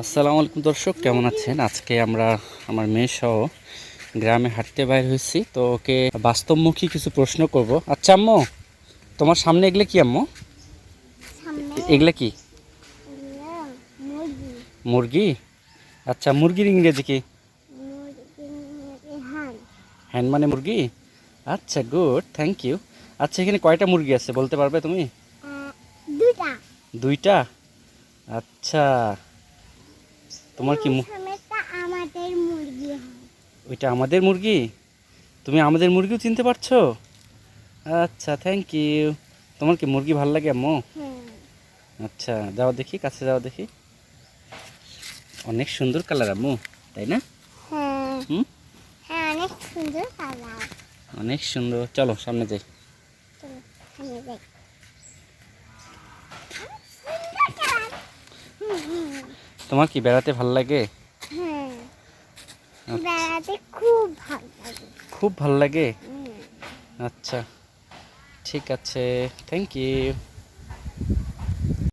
আসসালামু আলাইকুম দর্শক, কেমন আছেন? আজকে আমরা আমার মেয়ে সহ গ্রামে হাঁটতে বাইর হয়েছি। তো ওকে বাস্তবমুখী কিছু প্রশ্ন করব। আচ্ছা আম্মু, তোমার সামনে এগুলো কি আম্মু? এগুলো কি? মুরগি? আচ্ছা, মুরগির ইংরেজি কি? হ্যান মানে মুরগি। আচ্ছা, গুড, থ্যাংক ইউ। আচ্ছা, এখানে কয়টা মুরগি আছে বলতে পারবে তুমি? দুটা। দুইটা? আচ্ছা, তোমার কি আমাদের মুরগি। ওইটা আমাদের মুরগি? তুমি আমাদের মুরগিও চিনতে পারছো? আচ্ছা, থ্যাংক ইউ। তোমার কি মুরগি ভালো লাগে আম্মু? আচ্ছা, যাও দেখি, কাছে যাও দেখি। অনেক সুন্দর কালার আম্মু, তাই না? হুম, হ্যাঁ, অনেক সুন্দর কালার। অনেক সুন্দর। চলো সামনে যাই। চলো, সামনে যাই। সুন্দর কালার। তোমার কি বেড়াতে ভালো লাগে? হ্যাঁ, বেড়াতে খুব ভালো লাগে। খুব ভালো লাগে? আচ্ছা, ঠিক আছে, থ্যাংক ইউ।